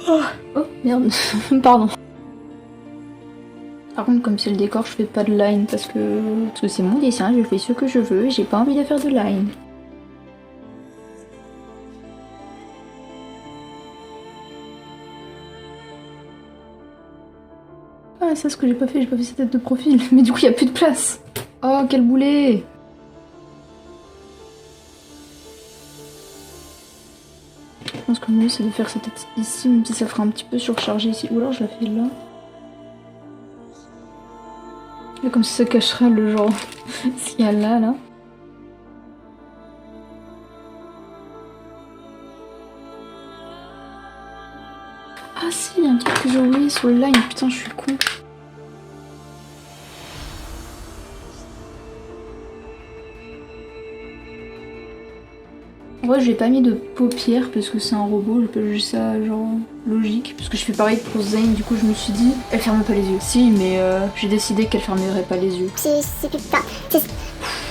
Oh merde, pardon. Par contre, comme c'est le décor, je fais pas de line parce que c'est mon dessin, je fais ce que je veux et j'ai pas envie de faire de line. Ah, ça, ce que j'ai pas fait sa tête de profil. Mais du coup, il y a plus de place. Oh, quel boulet! Je pense que le mieux, c'est de faire sa tête ici, même si ça fera un petit peu surchargé ici. Ou alors, je la fais là. Et comme si ça cacherait le genre... ce qu'il y a là. Ah si, il y a un truc que j'ai oublié sur le line. Putain, je suis con. Ouais, j'ai pas mis de paupières parce que c'est un robot, j'appelle juste ça genre logique. Parce que je fais pareil pour Zayn, du coup je me suis dit, elle ferme pas les yeux. Si, mais j'ai décidé qu'elle fermerait pas les yeux. C'est plus tard.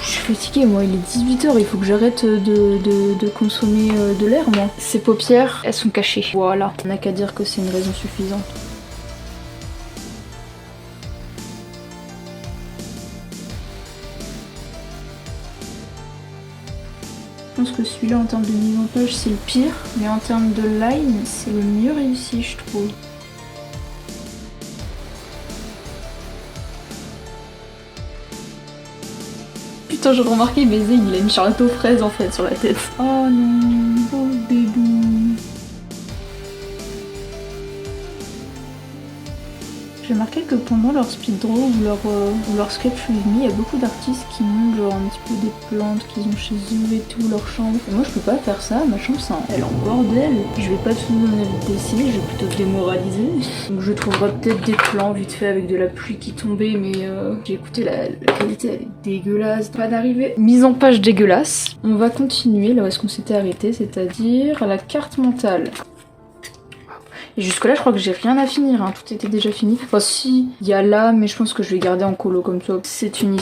Je suis fatiguée, moi, il est 18h, il faut que j'arrête de consommer de l'air, moi. Ses paupières, elles sont cachées. Voilà, on n'a qu'à dire que c'est une raison suffisante. Je pense que celui-là en termes de mise en page c'est le pire, mais en termes de line c'est le mieux réussi je trouve. Putain j'ai remarqué mais Zayn il a une charlotte aux fraises en fait sur la tête. Oh non, pauvre bébé. J'ai remarqué que pendant leur speed draw ou leur sketch with me, il y a beaucoup d'artistes qui montrent genre un petit peu des plantes qu'ils ont chez eux et tout, leur chambre. Et moi je peux pas faire ça, ma chambre elle est en bordel. Je vais pas tout donner de dessiner, je vais plutôt démoraliser. Donc je trouverai peut-être des plans vite fait avec de la pluie qui tombait, mais j'ai écouté la qualité elle est dégueulasse. Pas d'arrivée. Mise en page dégueulasse. On va continuer là où est-ce qu'on s'était arrêté, c'est-à-dire la carte mentale. Et jusque là je crois que j'ai rien à finir, hein. Tout était déjà fini. Enfin si, il y a là, mais je pense que je vais garder en colo comme ça. C'est une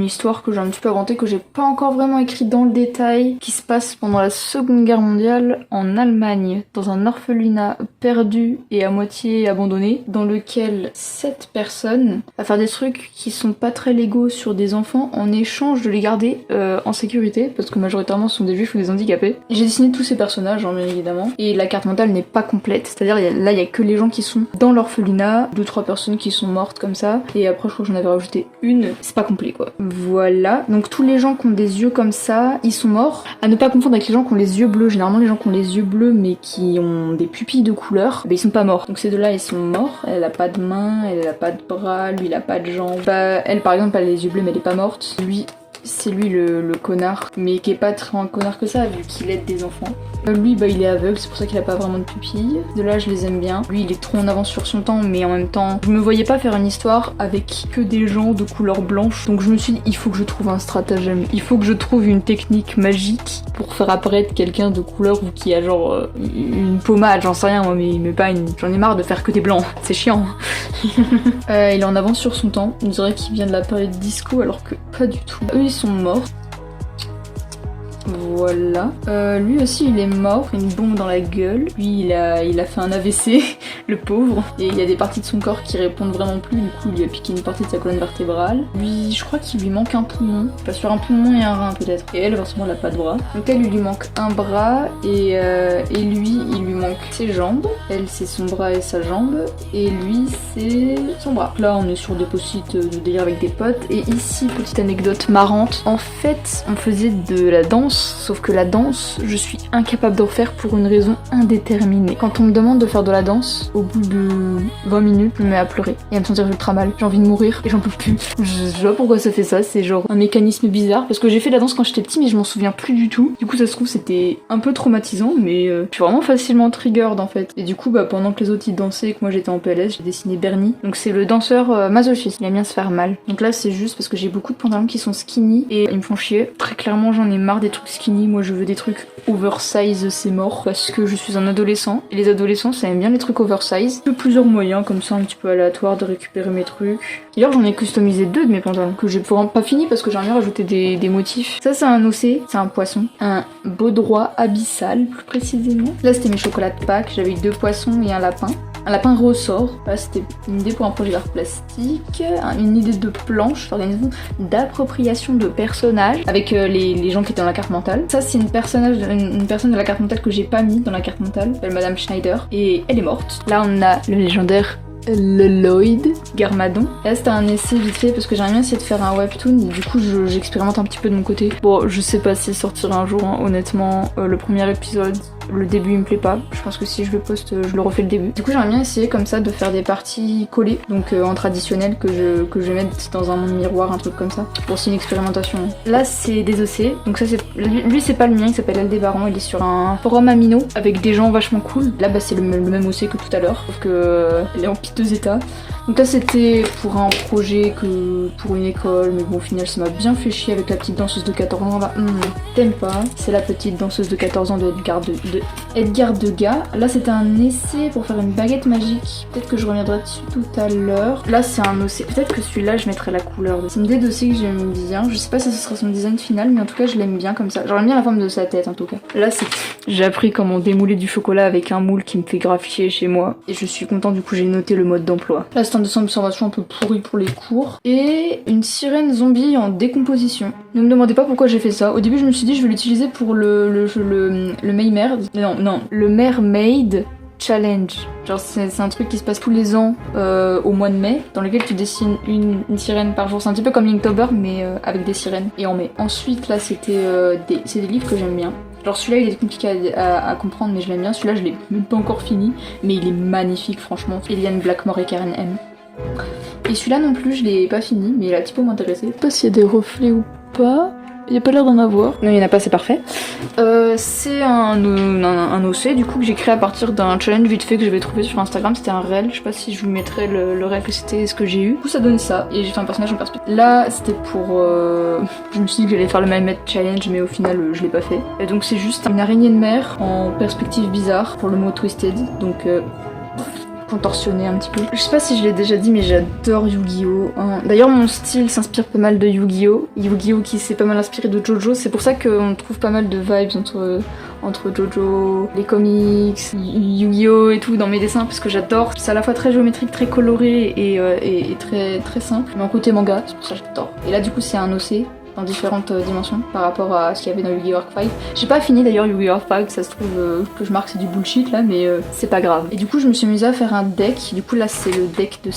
histoire que j'ai un petit peu inventée, que j'ai pas encore vraiment écrite dans le détail, qui se passe pendant la Seconde Guerre mondiale en Allemagne, dans un orphelinat perdu et à moitié abandonné, dans lequel 7 personnes à faire des trucs qui sont pas très légaux sur des enfants en échange de les garder en sécurité, parce que majoritairement ce sont des juifs ou des handicapés. J'ai dessiné tous ces personnages, hein, bien évidemment, et la carte mentale n'est pas complète, c'est-à-dire là il y a que les gens qui sont dans l'orphelinat, 2-3 personnes qui sont mortes comme ça, et après je crois que j'en avais rajouté une, c'est pas complet quoi. Voilà, donc tous les gens qui ont des yeux comme ça, ils sont morts. À ne pas confondre avec les gens qui ont les yeux bleus, généralement les gens qui ont les yeux bleus mais qui ont des pupilles de couleur, bah ils sont pas morts. Donc ces deux-là ils sont morts, elle a pas de main, elle a pas de bras, lui il a pas de jambes. Bah, elle par exemple elle a les yeux bleus mais elle est pas morte. Lui c'est lui le connard, mais qui est pas très un connard que ça vu qu'il aide des enfants. Lui bah il est aveugle, c'est pour ça qu'il a pas vraiment de pupilles. De là je les aime bien. Lui il est trop en avance sur son temps, mais en même temps je me voyais pas faire une histoire avec que des gens de couleur blanche. Donc je me suis dit il faut que je trouve un stratagème, il faut que je trouve une technique magique pour faire apparaître quelqu'un de couleur ou qui a genre une pommade, j'en sais rien moi, mais pas une... J'en ai marre de faire que des blancs, c'est chiant. Il est en avance sur son temps, on dirait qu'il vient de la période disco alors que pas du tout. Eux ils sont morts. Voilà. Lui aussi il est mort, une bombe dans la gueule. Lui il a fait un AVC, le pauvre. Et il y a des parties de son corps qui répondent vraiment plus, du coup il lui a piqué une partie de sa colonne vertébrale. Lui, je crois qu'il lui manque un poumon. Pas sur un poumon et un rein peut-être. Et elle, forcément elle a pas de bras. Donc elle, il lui manque un bras et lui, il lui manque ses jambes. Elle, c'est son bras et sa jambe. Et lui, c'est son bras. Là, on est sur des post-it de délire avec des potes. Et ici, petite anecdote marrante. En fait, on faisait de la danse. Sauf que la danse, je suis incapable de refaire pour une raison indéterminée. Quand on me demande de faire de la danse, au bout de 20 minutes, je me mets à pleurer et à me sentir ultra mal. J'ai envie de mourir et j'en peux plus. Je sais pas pourquoi ça fait ça, c'est genre un mécanisme bizarre. Parce que j'ai fait de la danse quand j'étais petit, mais je m'en souviens plus du tout. Du coup, ça se trouve, c'était un peu traumatisant, mais je suis vraiment facilement triggered en fait. Et du coup, bah, pendant que les autres y dansaient et que moi j'étais en PLS, j'ai dessiné Bernie. Donc c'est le danseur masochiste, il aime bien se faire mal. Donc là, c'est juste parce que j'ai beaucoup de pantalons qui sont skinny et ils me font chier. Très clairement, j'en ai marre des trucs skinny, moi je veux des trucs oversize, c'est mort, parce que je suis un adolescent, et les adolescents ça aime bien les trucs oversize. J'ai plusieurs moyens comme ça un petit peu aléatoires de récupérer mes trucs. D'ailleurs j'en ai customisé 2 de mes pantalons, que j'ai pas fini parce que j'ai envie de rajouter des motifs. Ça c'est un océ, c'est un poisson, un baudroie abyssal plus précisément. Là c'était mes chocolats de Pâques, j'avais eu 2 poissons et un lapin. Un lapin ressort, là c'était une idée pour un projet d'art plastique, une idée de planche, d'organisation d'appropriation de personnages avec les gens qui étaient dans la carte mentale. Ça c'est une personne de la carte mentale que j'ai pas mis dans la carte mentale, elle s'appelle Madame Schneider, et elle est morte. Là on a le légendaire le Lloyd Garmadon. Là c'était un essai vite fait parce que j'aimerais bien essayer de faire un webtoon et du coup j'expérimente un petit peu de mon côté. Bon je sais pas s'il sortira un jour hein, honnêtement, le premier épisode, le début il me plaît pas, je pense que si je le poste je le refais le début. Du coup j'aimerais bien essayer comme ça de faire des parties collées, donc en traditionnel que je vais mettre dans un miroir, un truc comme ça. Bon c'est une expérimentation. Là c'est des OC, donc ça c'est... Lui c'est pas le mien, il s'appelle Aldébaran, il est sur un forum amino avec des gens vachement cool. Là bah c'est le même OC que tout à l'heure, sauf que elle est en piteux état. Donc là c'était pour un projet pour une école, mais bon au final ça m'a bien fait chier avec la petite danseuse de 14 ans là. T'aimes pas? C'est la petite danseuse de 14 ans de Edgar Degas. Là c'était un essai pour faire une baguette magique. Peut-être que je reviendrai dessus tout à l'heure. Là c'est un essai. Peut-être que celui-là je mettrai la couleur. C'est une des dossiers que j'aime bien. Je sais pas si ce sera son design final, mais en tout cas je l'aime bien comme ça. J'aime bien la forme de sa tête en tout cas. Là c'est... J'ai appris comment démouler du chocolat avec un moule qui me fait grave chier chez moi. Et je suis contente, du coup j'ai noté le mode d'emploi. Là c'est un dessin d'observation un peu pourri pour les cours. Et une sirène zombie en décomposition. Ne me demandez pas pourquoi j'ai fait ça. Au début je me suis dit je vais l'utiliser pour le Mermaid. Non, le Mermaid Challenge. Genre c'est un truc qui se passe tous les ans au mois de mai, dans lequel tu dessines une sirène par jour. C'est un petit peu comme Linktober mais avec des sirènes et en mai. Ensuite là c'est des livres que j'aime bien. Genre celui-là il est compliqué à comprendre mais je l'aime bien. Celui-là je l'ai même pas encore fini mais il est magnifique franchement. Eliane Blackmore et Karen M. Et celui-là non plus je l'ai pas fini mais il a un petit peu m'intéressé. Je sais pas s'il y a des reflets ou pas. Il n'y a pas l'air d'en avoir. Non, il n'y en a pas, c'est parfait. C'est un OC du coup que j'ai créé à partir d'un challenge vite fait que j'avais trouvé sur Instagram. C'était un réel, je sais pas si je vous mettrai le réel que c'était ce que j'ai eu. Du coup ça donne ça et j'ai fait un personnage en perspective. Là c'était pour... Je me suis dit que j'allais faire le Mermaid Challenge mais au final je l'ai pas fait. Et donc c'est juste une araignée de mer en perspective bizarre pour le mot Twisted. Donc... contorsionné un petit peu. Je sais pas si je l'ai déjà dit mais j'adore Yu-Gi-Oh! D'ailleurs mon style s'inspire pas mal de Yu-Gi-Oh! Yu-Gi-Oh! Qui s'est pas mal inspiré de JoJo, c'est pour ça qu'on trouve pas mal de vibes entre JoJo, les comics, Yu-Gi-Oh! Et tout dans mes dessins parce que j'adore. C'est à la fois très géométrique, très coloré et très, très simple. Mais en côté manga, c'est pour ça que j'adore. Et là du coup c'est un OC dans différentes dimensions par rapport à ce qu'il y avait dans Yu-Gi-Oh! Arc 5. J'ai pas fini d'ailleurs Yu-Gi-Oh! Arc 5, ça se trouve que je marque c'est du bullshit là, mais c'est pas grave. Et du coup je me suis amusée à faire un deck, du coup là c'est le deck de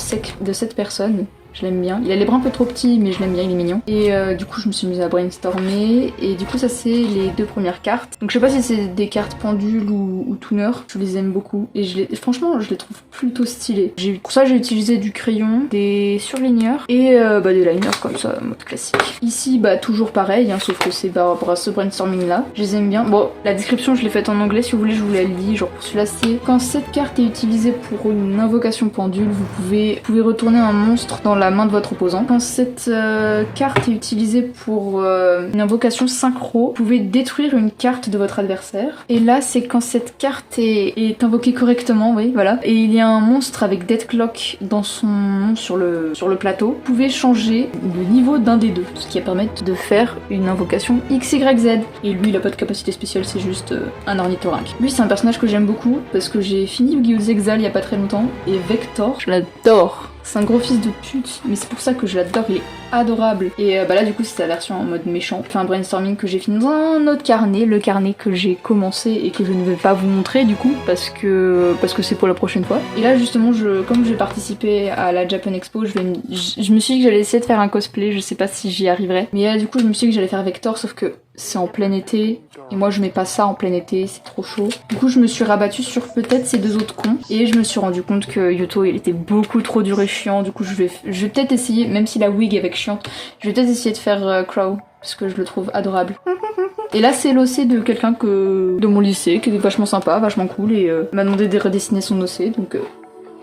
7 personnes. Je l'aime bien. Il a les bras un peu trop petits, mais je l'aime bien, il est mignon. Et du coup, je me suis mise à brainstormer. Et du coup, ça, c'est les 2 premières cartes. Donc, je sais pas si c'est des cartes pendules ou tuner. Je les aime beaucoup. Et franchement, je les trouve plutôt stylées. Pour ça, j'ai utilisé du crayon, des surligneurs et des liners comme ça, mode classique. Ici, toujours pareil, hein, sauf que c'est par rapport à ce brainstorming-là. Je les aime bien. Bon, la description, je l'ai faite en anglais. Si vous voulez, je vous la lis. Genre, pour celui-là, c'est quand cette carte est utilisée pour une invocation pendule, vous pouvez retourner un monstre dans la main de votre opposant. Quand cette carte est utilisée pour une invocation synchro, vous pouvez détruire une carte de votre adversaire. Et là, c'est quand cette carte est invoquée correctement, oui, voilà. Et il y a un monstre avec Deathclock dans son nom sur le plateau. Vous pouvez changer le niveau d'un des deux, ce qui va permettre de faire une invocation XYZ. Et lui, il a pas de capacité spéciale, c'est juste un ornithorynque. Lui, c'est un personnage que j'aime beaucoup parce que j'ai fini Yu-Gi-Oh! Zexal il y a pas très longtemps. Et Vector, je l'adore. C'est un gros fils de pute, mais c'est pour ça que je l'adore, il est adorable. Et là du coup c'est la version en mode méchant. J'ai fait un brainstorming que j'ai fini dans un autre carnet, le carnet que j'ai commencé et que je ne vais pas vous montrer du coup, parce que c'est pour la prochaine fois. Et là justement, comme j'ai participé à la Japan Expo, je me suis dit que j'allais essayer de faire un cosplay, je sais pas si j'y arriverai. Mais là du coup je me suis dit que j'allais faire Vector, sauf que c'est en plein été, et moi je mets pas ça en plein été, c'est trop chaud. Du coup je me suis rabattue sur peut-être ces 2 autres cons, et je me suis rendu compte que Yuto il était beaucoup trop dur et chiant, du coup je vais peut-être essayer, même si la wig avec chiante, je vais peut-être essayer de faire Crow, parce que je le trouve adorable. Et là c'est l'OC de quelqu'un de mon lycée, qui est vachement sympa, vachement cool, et m'a demandé de redessiner son OC, donc...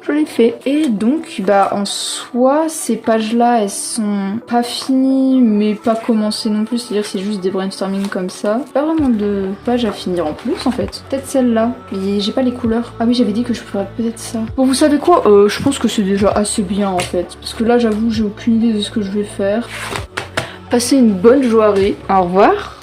je l'ai fait. Et donc, en soi, ces pages-là, elles sont pas finies, mais pas commencées non plus. C'est-à-dire c'est juste des brainstorming comme ça. Pas vraiment de pages à finir en plus, en fait. Peut-être celle-là. Mais j'ai pas les couleurs. Ah oui, j'avais dit que je ferais peut-être ça. Bon, vous savez quoi? Je pense que c'est déjà assez bien, en fait. Parce que là, j'avoue, j'ai aucune idée de ce que je vais faire. Passez une bonne journée. Au revoir.